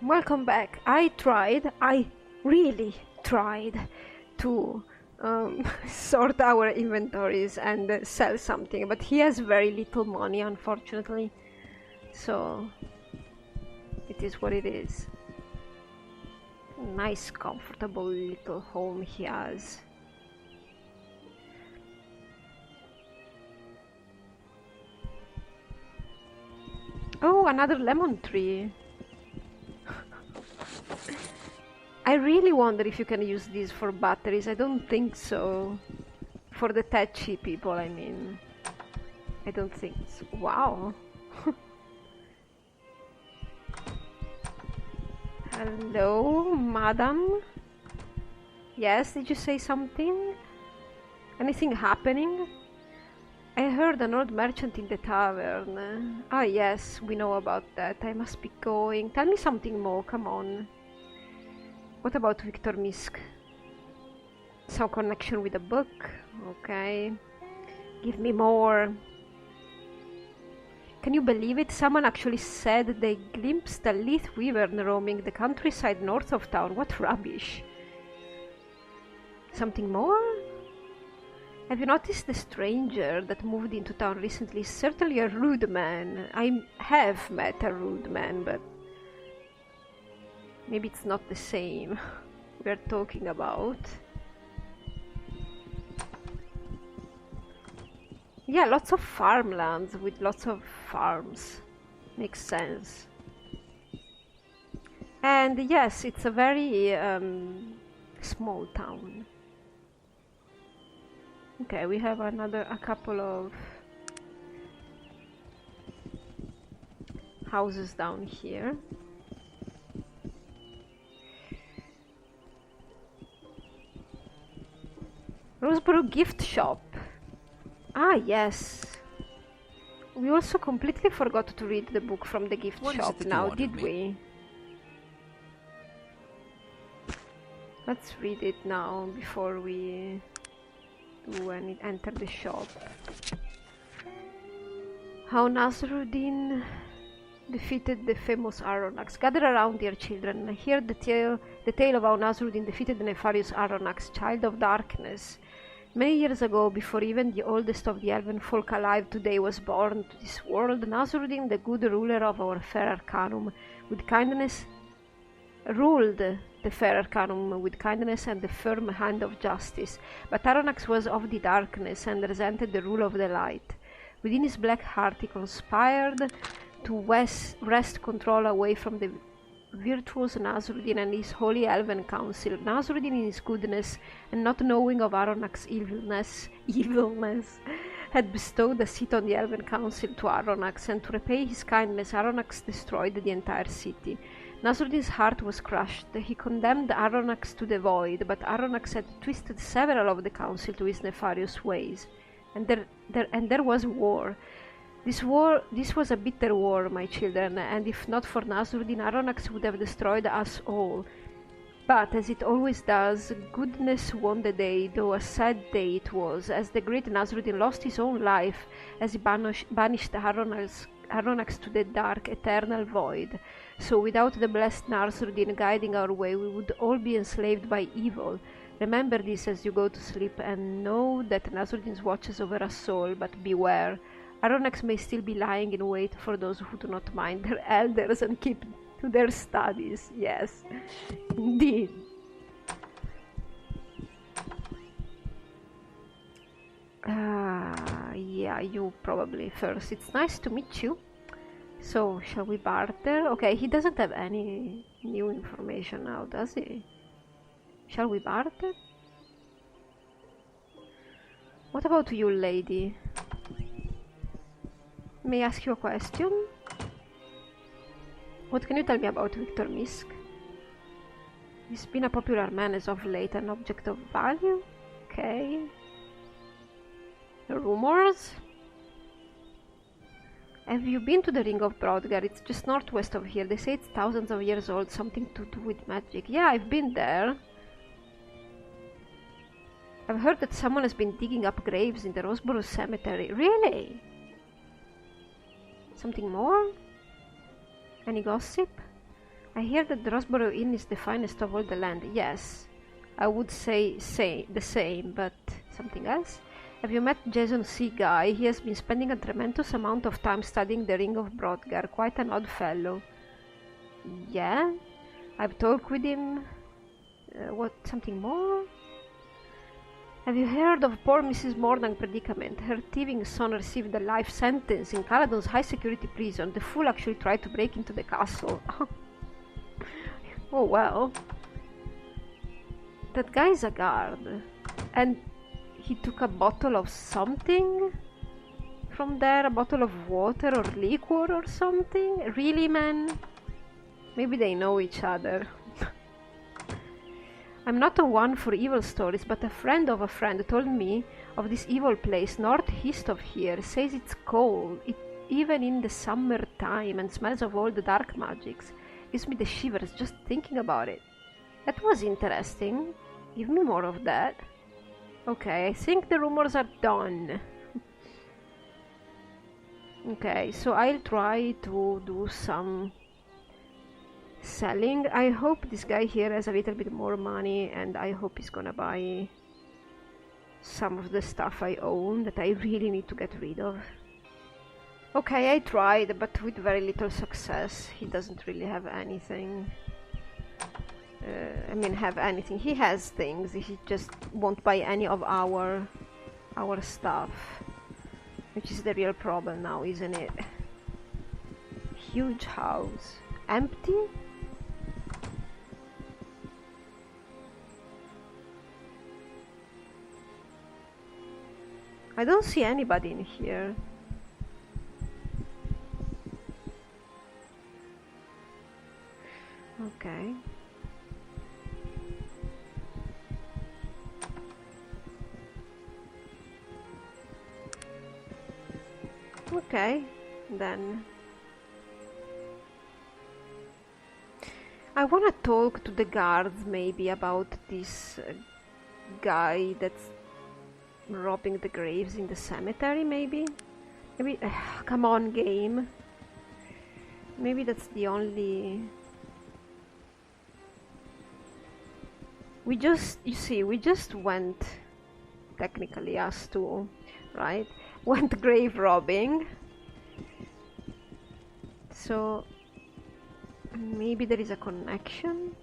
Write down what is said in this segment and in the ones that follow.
Welcome back. I really tried to sort our inventories and sell something, but he has very little money, unfortunately. So it is what it is. Nice, comfortable little home he has. Oh, another lemon tree. I really wonder if you can use these for batteries. I don't think so. For the touchy people, I mean. I don't think so. Wow. Hello, madam? Yes, did you say something? Anything happening? I heard an old merchant in the tavern. Ah, yes, we know about that. I must be going. Tell me something more, come on. What about Victor Misk? Some connection with a book? Okay. Give me more. Can you believe it? Someone actually said they glimpsed a lithe wyvern roaming the countryside north of town. What rubbish. Something more? Have you noticed the stranger that moved into town recently? Certainly a rude man. I have met a rude man, but maybe it's not the same we're talking about. Yeah, lots of farmlands with lots of farms. Makes sense. And yes, it's a very small town. Okay, we have a couple of houses down here. Roseboro gift shop. Ah, yes. We also completely forgot to read the book from the gift shop now, did we? Let's read it now before we enter the shop. How Nasruddin defeated the famous Aronnax. Gather around, dear children, and hear the tale of how Nasruddin defeated the nefarious Aronnax, child of darkness. Many years ago, before even the oldest of the elven folk alive today was born to this world, Nasruddin, the good ruler of our fair Arcanum, with kindness ruled the fair Arcanum with kindness and the firm hand of justice, but Aronnax was of the darkness and resented the rule of the light. Within his black heart he conspired to wrest control away from the virtuous Nasruddin and his holy elven council. Nasruddin in his goodness, and not knowing of Aronnax's evilness, had bestowed a seat on the elven council to Aronnax, and to repay his kindness Aronnax destroyed the entire city. Nasruddin's heart was crushed. He condemned Aronnax to the void, but Aronnax had twisted several of the council to his nefarious ways. And there was war. This was a bitter war, my children, and if not for Nasruddin, Aronnax would have destroyed us all. But, as it always does, goodness won the day, though a sad day it was, as the great Nasruddin lost his own life as he banished Aronnax to the dark, eternal void. So without the blessed Nasruddin guiding our way, we would all be enslaved by evil. Remember this as you go to sleep, and know that Nasruddin watches over us all, but beware. Aronnax may still be lying in wait for those who do not mind their elders and keep to their studies. Yes, indeed. Yeah, you probably first. It's nice to meet you. So, shall we barter? Okay, he doesn't have any new information now, does he? Shall we barter? What about you, lady? May I ask you a question? What can you tell me about Victor Misk? He's been a popular man as of late, an object of value? Okay. Rumors? Have you been to the Ring of Brodgar? It's just northwest of here. They say it's thousands of years old, something to do with magic. Yeah, I've been there. I've heard that someone has been digging up graves in the Roseboro Cemetery. Really? Something more? Any gossip? I hear that the Rosborough Inn is the finest of all the land. Yes, I would say the same, but something else? Have you met Jason C. Guy? He has been spending a tremendous amount of time studying the Ring of Brodgar. Quite an odd fellow. Yeah? I've talked with him. What, something more? Have you heard of poor Mrs. Mordaunt's predicament? Her thieving son received a life sentence in Caladon's high-security prison. The fool actually tried to break into the castle. Oh well. That guy's a guard. And he took a bottle of something from there? A bottle of water or liquor or something? Really, man? Maybe they know each other. I'm not a one for evil stories, but a friend of a friend told me of this evil place northeast of here. Says it's cold, even in the summertime, and smells of all the dark magics. Gives me the shivers just thinking about it. That was interesting. Give me more of that. Okay, I think the rumors are done. Okay, so I'll try to do some selling. I hope this guy here has a little bit more money, and I hope he's gonna buy some of the stuff I own that I really need to get rid of. Okay, I tried, but with very little success. He doesn't really have anything. Have anything. He has things, he just won't buy any of our stuff. Which is the real problem now, isn't it? Huge house. Empty? I don't see anybody in here. Okay. Okay, then. I wanna talk to the guards maybe about this guy that's robbing the graves in the cemetery, maybe? Maybe, come on, game. Maybe that's the only... We just went, technically us two, right? Went grave robbing. So, maybe there is a connection?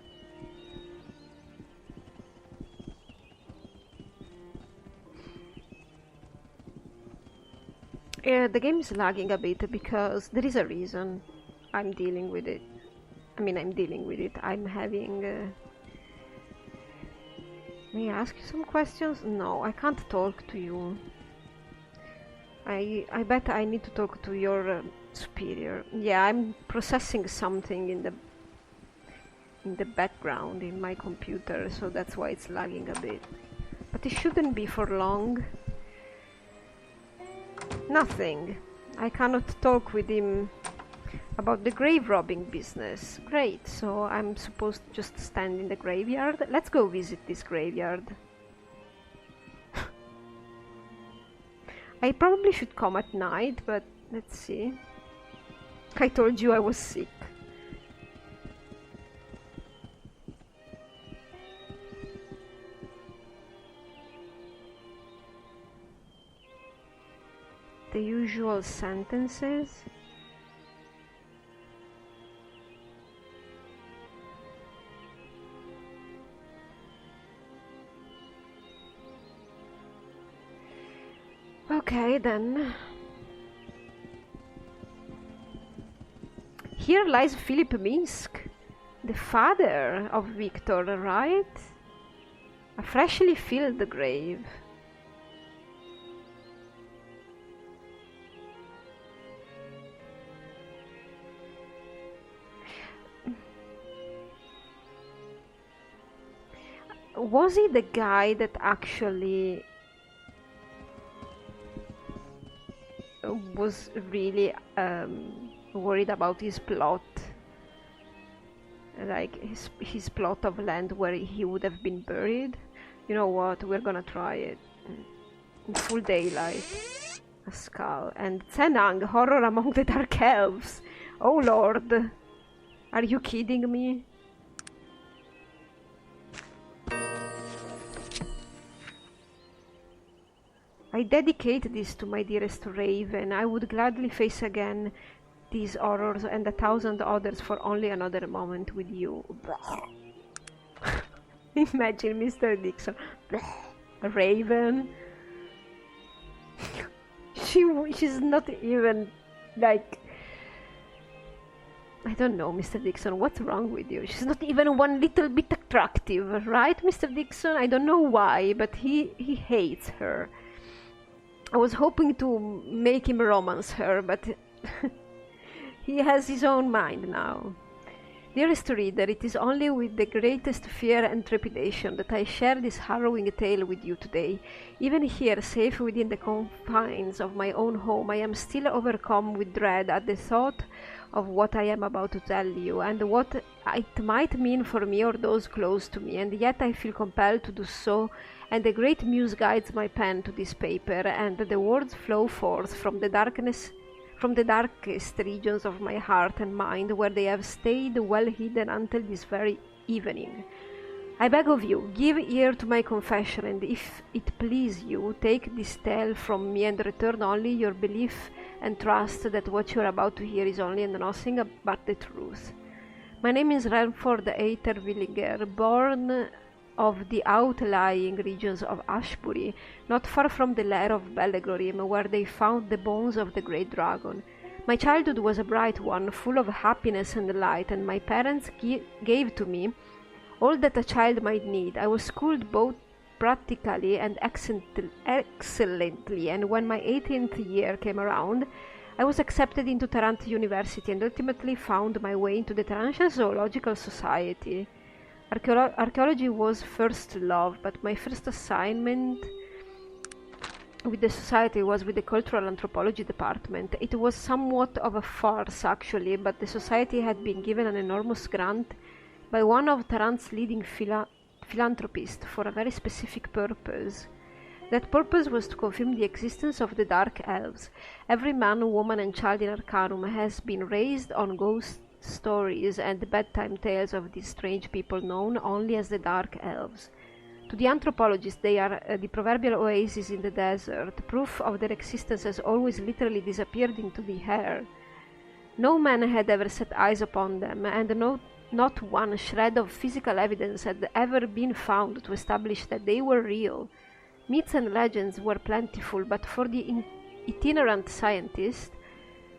Yeah, the game is lagging a bit because there is a reason. I'm dealing with it. I'm having... May I ask you some questions? No, I can't talk to you. I bet I need to talk to your superior. Yeah, I'm processing something in the background in my computer, so that's why it's lagging a bit. But it shouldn't be for long. Nothing. I cannot talk with him about the grave robbing business. Great, so I'm supposed to just stand in the graveyard? Let's go visit this graveyard. I probably should come at night, but let's see. I told you I was sick. The usual sentences. Okay, then. Here lies Philip Minsk, the father of Victor, right? A freshly filled grave. Was he the guy that actually was really worried about his plot, like his plot of land where he would have been buried? You know what, we're gonna try it in full daylight. A skull. And Tsenang, horror among the dark elves. Oh lord, Are you kidding me? I dedicate this to my dearest Raven. I would gladly face again these horrors and 1,000 others for only another moment with you. Imagine Mr. Dixon. Raven. She's not even like... I don't know, Mr. Dixon, what's wrong with you? She's not even one little bit attractive, right, Mr. Dixon? I don't know why, but he hates her. I was hoping to make him romance her, but he has his own mind now. Dearest reader, it is only with the greatest fear and trepidation that I share this harrowing tale with you today. Even here, safe within the confines of my own home, I am still overcome with dread at the thought of what I am about to tell you, and what it might mean for me or those close to me, and yet I feel compelled to do so, and a great muse guides my pen to this paper, and the words flow forth from the darkest regions of my heart and mind, where they have stayed well hidden until this very evening. I beg of you, give ear to my confession, and if it please you, take this tale from me and return only your belief and trust that what you are about to hear is only and nothing but the truth. My name is Renford Eitervilliger, born of the outlying regions of Ashbury, not far from the lair of Bellegorim, where they found the bones of the great dragon. My childhood was a bright one, full of happiness and light, and my parents gave to me all that a child might need. I was schooled both practically and excellently, and when my 18th year came around, I was accepted into Tarant University and ultimately found my way into the Tarantian Zoological Society. Archaeology was first love, but my first assignment with the society was with the Cultural Anthropology department. It was somewhat of a farce, actually, but the society had been given an enormous grant by one of Tarant's leading philanthropists for a very specific purpose. That purpose was to confirm the existence of the Dark Elves. Every man, woman and child in Arcanum has been raised on ghost stories and bedtime tales of these strange people known only as the Dark Elves. To the anthropologists, they are the proverbial oasis in the desert. Proof of their existence has always literally disappeared into the air. No man had ever set eyes upon them, and not one shred of physical evidence had ever been found to establish that they were real. Myths and legends were plentiful, but for the itinerant scientist,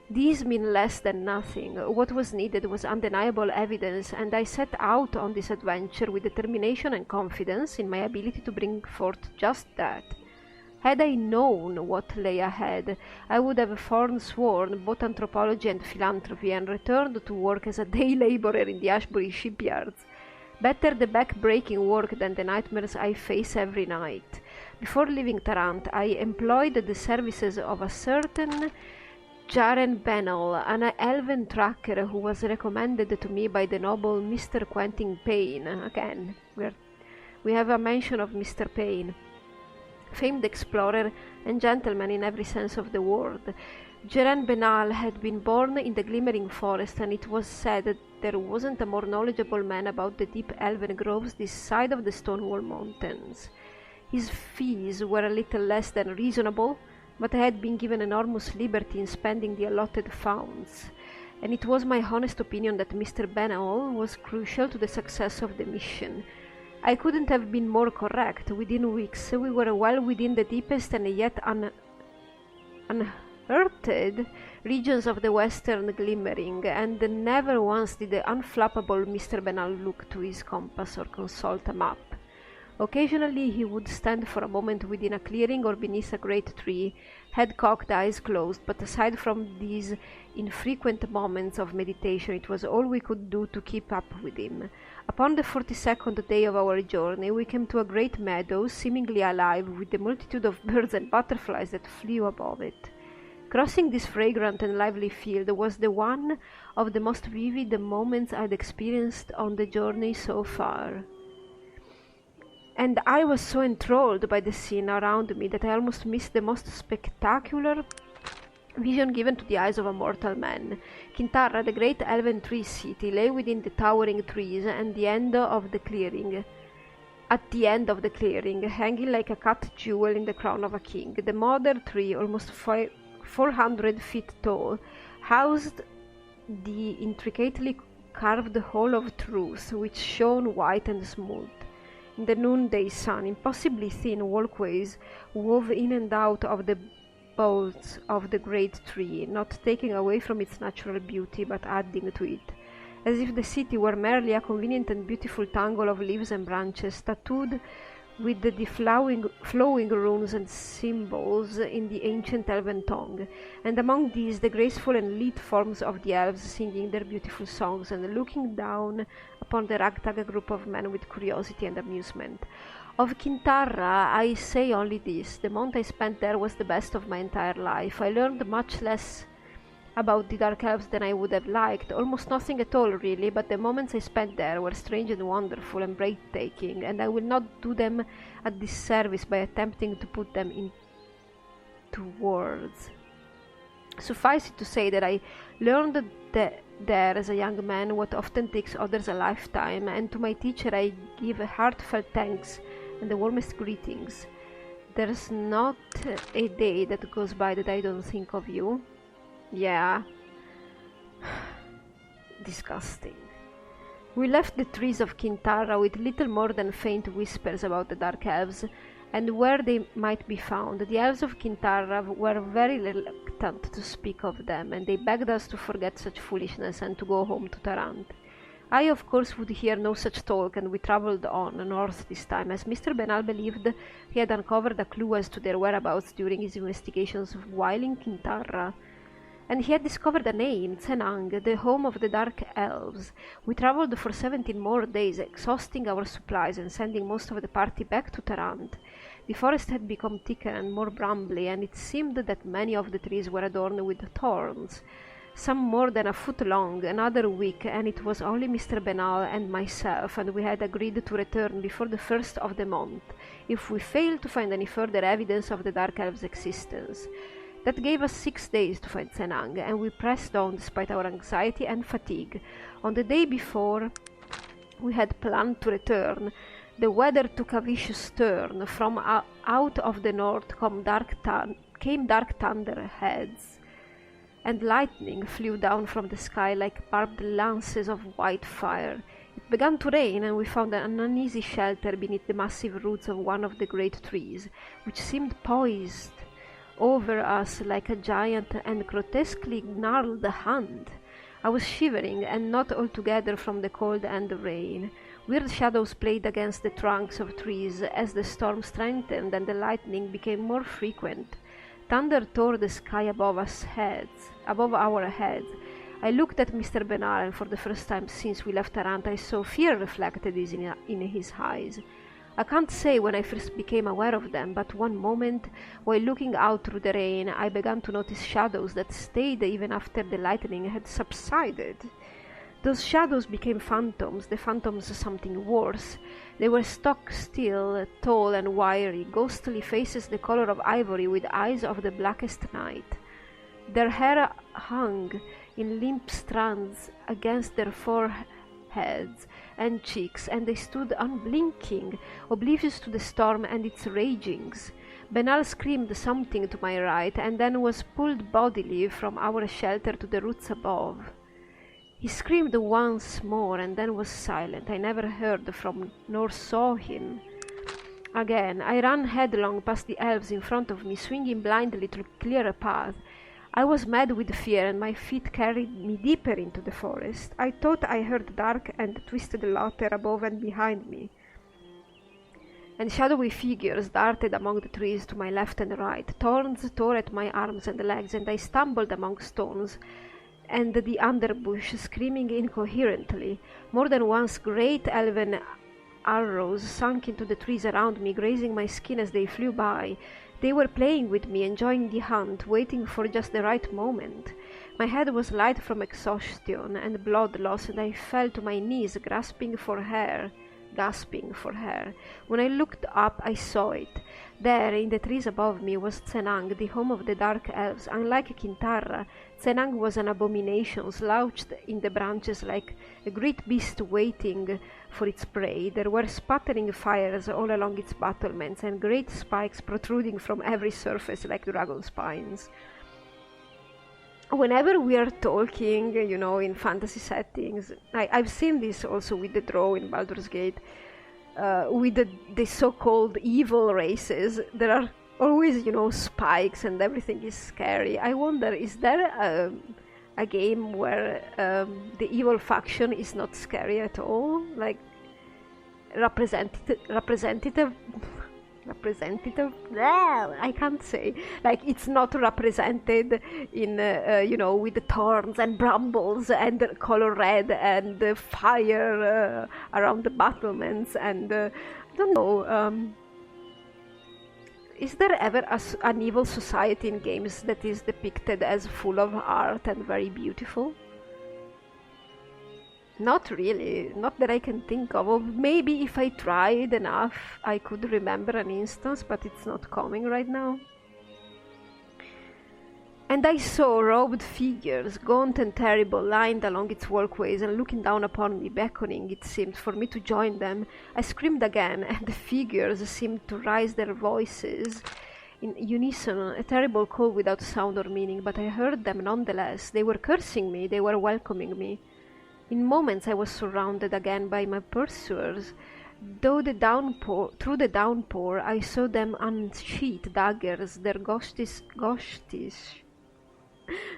these mean less than nothing. What was needed was undeniable evidence, and I set out on this adventure with determination and confidence in my ability to bring forth just that. Had I known what lay ahead, I would have forsworn both anthropology and philanthropy and returned to work as a day laborer in the Ashbury shipyards. Better the back-breaking work than the nightmares I face every night. Before leaving Tarant, I employed the services of a certain Jaren Benel, an elven tracker who was recommended to me by the noble Mr. Quentin Payne. Again, we have a mention of Mr. Payne. Famed explorer and gentleman in every sense of the word. Jaren Benal had been born in the Glimmering Forest, and it was said that there wasn't a more knowledgeable man about the deep elven groves this side of the Stonewall Mountains. His fees were a little less than reasonable, but I had been given enormous liberty in spending the allotted funds, and it was my honest opinion that Mr. Benal was crucial to the success of the mission. I couldn't have been more correct. Within weeks we were well within the deepest and yet unearthed regions of the western Glimmering, and never once did the unflappable Mr. Benal look to his compass or consult a map. Occasionally he would stand for a moment within a clearing or beneath a great tree, head cocked, eyes closed, but aside from these infrequent moments of meditation, it was all we could do to keep up with him. Upon the 42nd day of our journey, we came to a great meadow, seemingly alive with the multitude of birds and butterflies that flew above it. Crossing this fragrant and lively field was the one of the most vivid moments I'd experienced on the journey so far. And I was so enthralled by the scene around me that I almost missed the most spectacular vision given to the eyes of a mortal man. Kintarra, the great elven tree city, lay within the towering trees at the end of the clearing, hanging like a cut jewel in the crown of a king. The mother tree, almost 400 feet tall, housed the intricately carved Hall of Truth, which shone white and smooth in the noonday sun. Impossibly thin walkways wove in and out of the boughs of the great tree, not taking away from its natural beauty, but adding to it, as if the city were merely a convenient and beautiful tangle of leaves and branches, tattooed with the flowing runes and symbols in the ancient elven tongue, and among these the graceful and lithe forms of the elves singing their beautiful songs and looking down upon the ragtag group of men with curiosity and amusement. Of Kintarra I say only this: the month I spent there was the best of my entire life. I learned much less about the Dark Elves than I would have liked, almost nothing at all really, but the moments I spent there were strange and wonderful and breathtaking, and I will not do them a disservice by attempting to put them into words. Suffice it to say that I learned there as a young man what often takes others a lifetime, and to my teacher I give heartfelt thanks and the warmest greetings. There's not a day that goes by that I don't think of you. Yeah. Disgusting. We left the trees of Kintarra with little more than faint whispers about the Dark Elves and where they might be found. The Elves of Kintarra were very reluctant to speak of them, and they begged us to forget such foolishness and to go home to Tarant. I, of course, would hear no such talk, and we travelled on north this time, as Mr. Benal believed he had uncovered a clue as to their whereabouts during his investigations while in Kintarra. And he had discovered a name, Tsenang, the home of the Dark Elves. We travelled for 17 more days, exhausting our supplies and sending most of the party back to Tarant. The forest had become thicker and more brambly, and it seemed that many of the trees were adorned with thorns, some more than a foot long, another weak, and it was only Mr. Benal and myself, and we had agreed to return before the first of the month, if we failed to find any further evidence of the Dark Elves' existence. That gave us 6 days to find Tsenang, and we pressed on despite our anxiety and fatigue. On the day before we had planned to return, the weather took a vicious turn. From out of the north came dark thunderheads, and lightning flew down from the sky like barbed lances of white fire. It began to rain, and we found an uneasy shelter beneath the massive roots of one of the great trees, which seemed poised over us like a giant and grotesquely gnarled hand. I was shivering, and not altogether from the cold and the rain. Weird shadows played against the trunks of trees as the storm strengthened and the lightning became more frequent. Thunder tore the sky above our heads. I looked at Mr. Benal, and for the first time since we left Tarant I saw fear reflected in his eyes. I can't say when I first became aware of them, but one moment, while looking out through the rain, I began to notice shadows that stayed even after the lightning had subsided. Those shadows became phantoms, the phantoms something worse. They were stock still, tall and wiry, ghostly faces the color of ivory with eyes of the blackest night. Their hair hung in limp strands against their foreheads and cheeks, and they stood unblinking, oblivious to the storm and its ragings. Benal screamed something to my right, and then was pulled bodily from our shelter to the roots above. He screamed once more, and then was silent. I never heard from nor saw him again. I ran headlong past the elves in front of me, swinging blindly to clear a path. I was mad with fear, and my feet carried me deeper into the forest. I thought I heard dark and twisted laughter above and behind me, and shadowy figures darted among the trees to my left and right. Thorns tore at my arms and legs, and I stumbled among stones and the underbush, screaming incoherently. More than once great elven arrows sunk into the trees around me, grazing my skin as they flew by. They were playing with me, enjoying the hunt, waiting for just the right moment. My head was light from exhaustion and blood loss, and I fell to my knees, grasping for air, gasping for air. When I looked up, I saw it. There, in the trees above me, was Tsenang, the home of the Dark Elves. Unlike Kintarra, Tsenang was an abomination, slouched in the branches like a great beast waiting for its prey. There were sputtering fires all along its battlements, and great spikes protruding from every surface like dragon spines. Whenever we are talking, you know, in fantasy settings, I've seen this also with the Drow in Baldur's Gate, with the so-called evil races. There are always, you know, spikes and everything is scary. I wonder, is there a game where the evil faction is not scary at all? Like, representative, I can't say. Like, it's not represented in, you know, with the thorns and brambles and color red and fire around the battlements and, I don't know, is there ever an evil society in games that is depicted as full of art and very beautiful? Not really, not that I can think of. Or maybe if I tried enough, I could remember an instance, but it's not coming right now. And I saw robed figures, gaunt and terrible, lined along its walkways and looking down upon me, beckoning, it seemed, for me to join them. I screamed again, and the figures seemed to raise their voices in unison, a terrible call without sound or meaning, but I heard them nonetheless. They were cursing me, they were welcoming me. In moments I was surrounded again by my pursuers. Through the downpour, I saw them unsheath daggers, their ghostish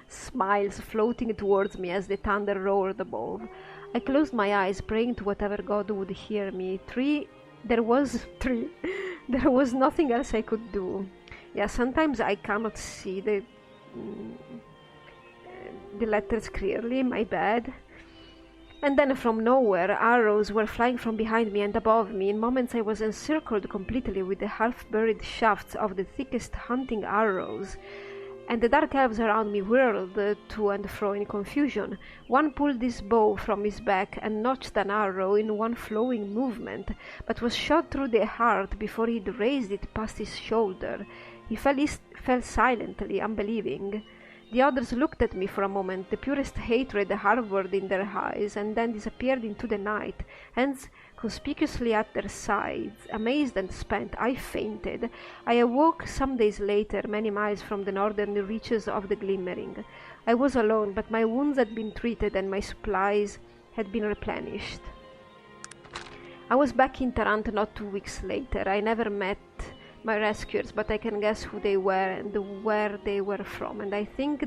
smiles floating towards me as the thunder roared above. I closed my eyes, praying to whatever god would hear me. There was nothing else I could do. Yeah, sometimes I cannot see the letters clearly, my bad. And then from nowhere, arrows were flying from behind me and above me. In moments I was encircled completely with the half-buried shafts of the thickest hunting arrows, and the dark elves around me whirled to and fro in confusion. One pulled his bow from his back and notched an arrow in one flowing movement, but was shot through the heart before he'd raised it past his shoulder. He fell silently, unbelieving. The others looked at me for a moment, the purest hatred harbored in their eyes, and then disappeared into the night, hands conspicuously at their sides. Amazed and spent, I fainted. I awoke some days later, many miles from the northern reaches of the Glimmering. I was alone, but my wounds had been treated and my supplies had been replenished. I was back in Tarant not 2 weeks later. I never met my rescuers, but I can guess who they were and where they were from, and I thank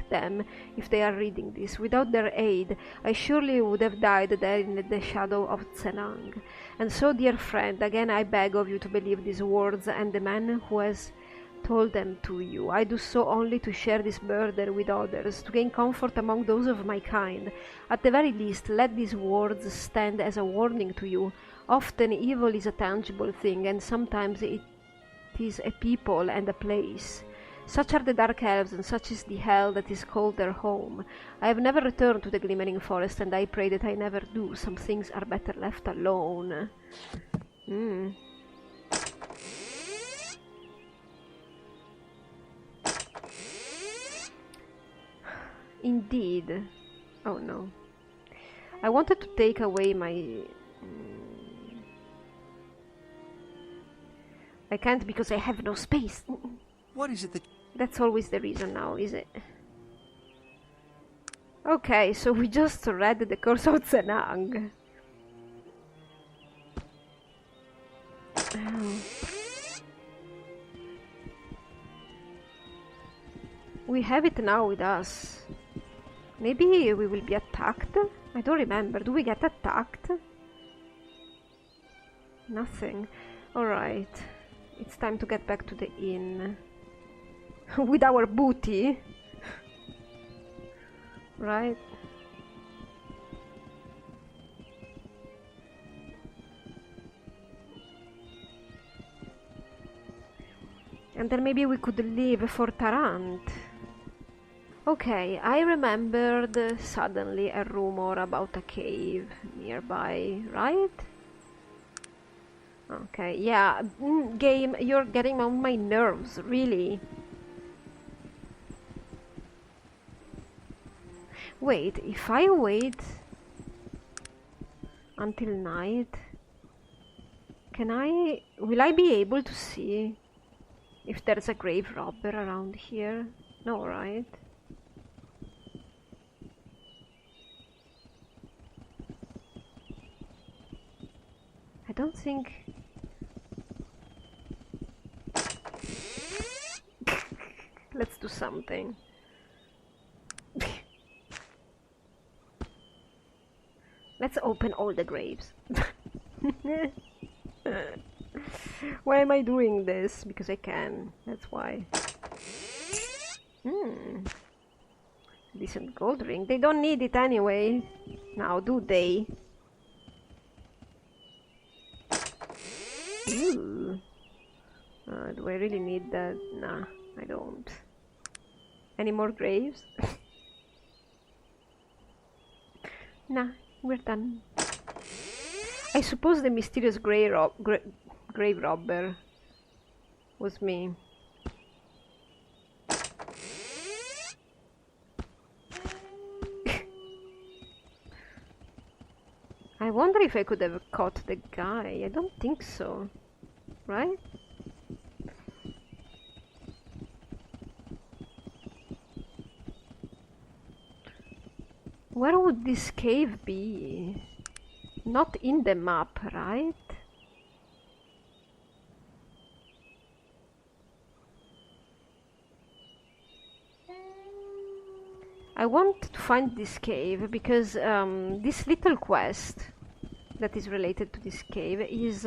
them if they are reading this. Without their aid, I surely would have died there in the shadow of Tsenang. And so, dear friend, again I beg of you to believe these words and the man who has told them to you. I do so only to share this burden with others, to gain comfort among those of my kind. At the very least, let these words stand as a warning to you. Often evil is a tangible thing, and sometimes it is a people and a place. Such are the dark elves, and such is the hell that is called their home. I have never returned to the Glimmering Forest, and I pray that I never do. Some things are better left alone. Indeed. Oh no. I wanted to take away my... I can't because I have no space. What is it that... That's always the reason now, is it? Okay, so we just read the Curse of Tsenang. We have it now with us. Maybe we will be attacked? I don't remember. Do we get attacked? Nothing. Alright. It's time to get back to the inn. With our booty. Right? And then maybe we could leave for Tarant. Okay, I remembered suddenly a rumor about a cave nearby, right? Okay, yeah, game, you're getting on my nerves, really. Wait, if I wait until night, will I be able to see if there's a grave robber around here? No, right? I don't think... Let's do something. Let's open all the graves. Why am I doing this? Because I can. That's why. Decent gold ring. They don't need it anyway. Now, do they? Ooh. Do I really need that? Nah, I don't. Any more graves? Nah, we're done. I suppose the mysterious grave robber was me. I wonder if I could have caught the guy. I don't think so. Right? Where would this cave be? Not in the map, right? I want to find this cave because this little quest that is related to this cave is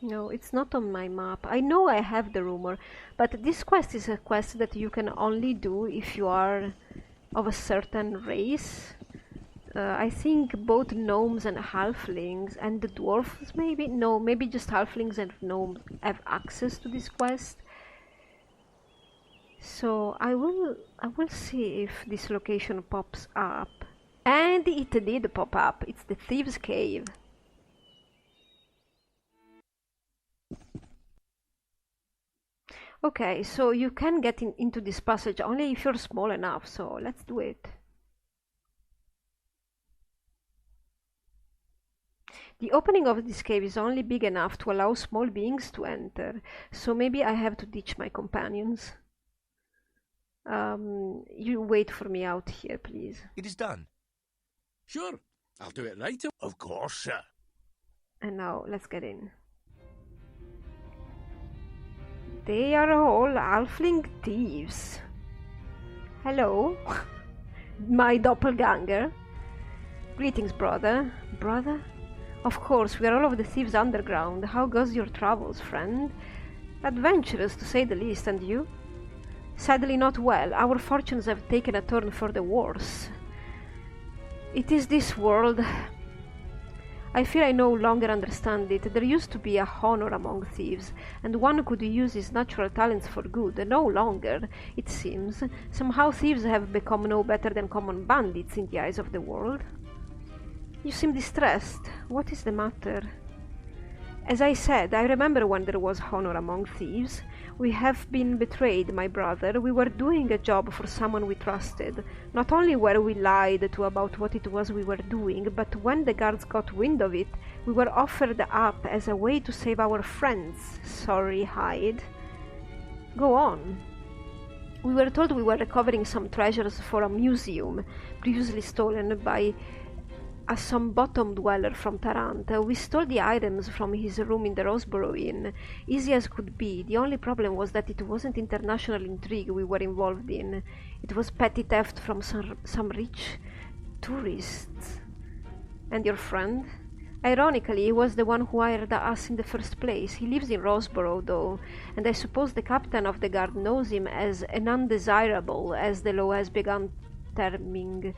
no, it's not on my map. I know I have the rumor, but this quest is a quest that you can only do if you are of a certain race. I think both gnomes and halflings and the dwarfs maybe? No, maybe just halflings and gnomes have access to this quest. So I will see if this location pops up. And it did pop up. It's the Thieves' Cave. Okay, so you can get into this passage only if you're small enough, so let's do it. The opening of this cave is only big enough to allow small beings to enter, so maybe I have to ditch my companions. You wait for me out here, please. It is done. Sure, I'll do it right. Of course, sir. And now, let's get in. They are all halfling thieves. Hello, my doppelganger. Greetings, brother. Brother? Of course, we are all of the thieves underground. How goes your travels, friend? Adventurous, to say the least, and you? Sadly not well. Our fortunes have taken a turn for the worse. It is this world. I fear I no longer understand it. There used to be a honor among thieves, and one could use his natural talents for good. No longer, it seems. Somehow thieves have become no better than common bandits in the eyes of the world. You seem distressed. What is the matter? As I said, I remember when there was honor among thieves. We have been betrayed, my brother. We were doing a job for someone we trusted. Not only were we lied to about what it was we were doing, but when the guards got wind of it, we were offered up as a way to save our friends. Sorry, Hyde. Go on. We were told we were recovering some treasures for a museum, previously stolen by some bottom dweller from Tarant. We stole the items from his room in the Roseboro Inn, easy as could be. The only problem was that it wasn't international intrigue we were involved in. It was petty theft from some rich tourists. And your friend? Ironically, he was the one who hired us in the first place. He lives in Roseboro, though, and I suppose the captain of the guard knows him as an undesirable, as the law has begun terming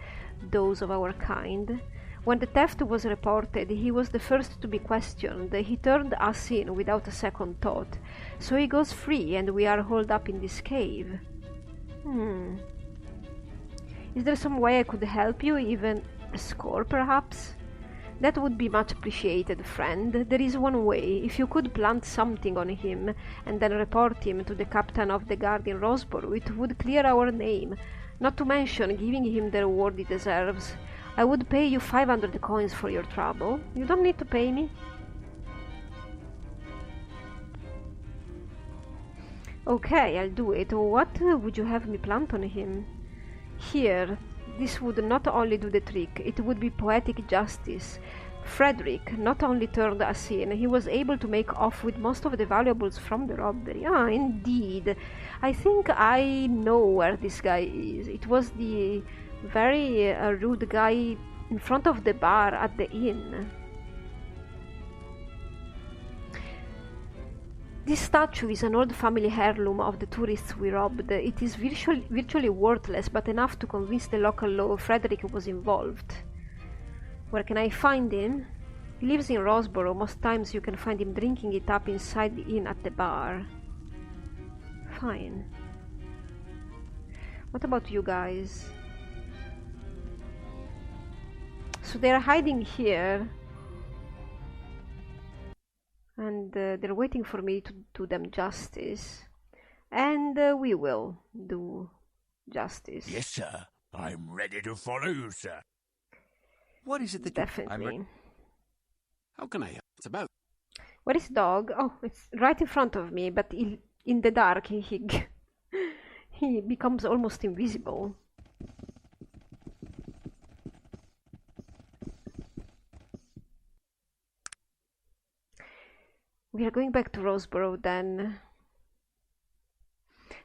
those of our kind. When the theft was reported, he was the first to be questioned. He turned us in without a second thought. So he goes free, and we are holed up in this cave. Is there some way I could help you, even a score perhaps? That would be much appreciated, friend. There is one way. If you could plant something on him and then report him to the captain of the guard in Rosborough, it would clear our name. Not to mention giving him the reward he deserves. I would pay you 500 coins for your trouble. You don't need to pay me. Okay, I'll do it. What would you have me plant on him? Here. This would not only do the trick, it would be poetic justice. Frederick not only turned us in, he was able to make off with most of the valuables from the robbery. Ah, indeed. I think I know where this guy is. It was the very rude guy in front of the bar at the inn. This statue is an old family heirloom of the tourists we robbed. It is virtually worthless, but enough to convince the local law Frederick was involved. Where can I find him? He lives in Rosborough. Most times you can find him drinking it up inside the inn at the bar. Fine. What about you guys? So they're hiding here. And they're waiting for me to do them justice. And we will do justice. Yes, sir. I'm ready to follow you, sir. What is it that Definitely. How can I help? It's about. Where is dog? Oh, it's right in front of me, but in the dark he becomes almost invisible. We are going back to Rosborough then.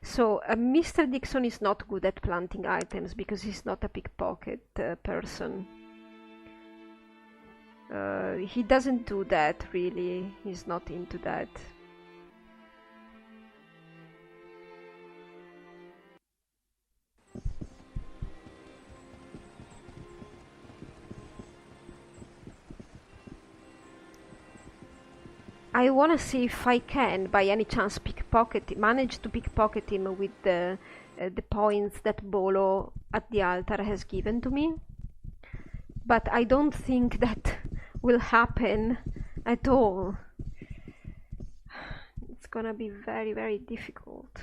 So Mr. Dixon is not good at planting items because he's not a pickpocket person. He doesn't do that really. He's not into that. I want to see if I can, by any chance, manage to pickpocket him with the points that Bolo at the altar has given to me. But I don't think that will happen at all. It's gonna be very, very difficult.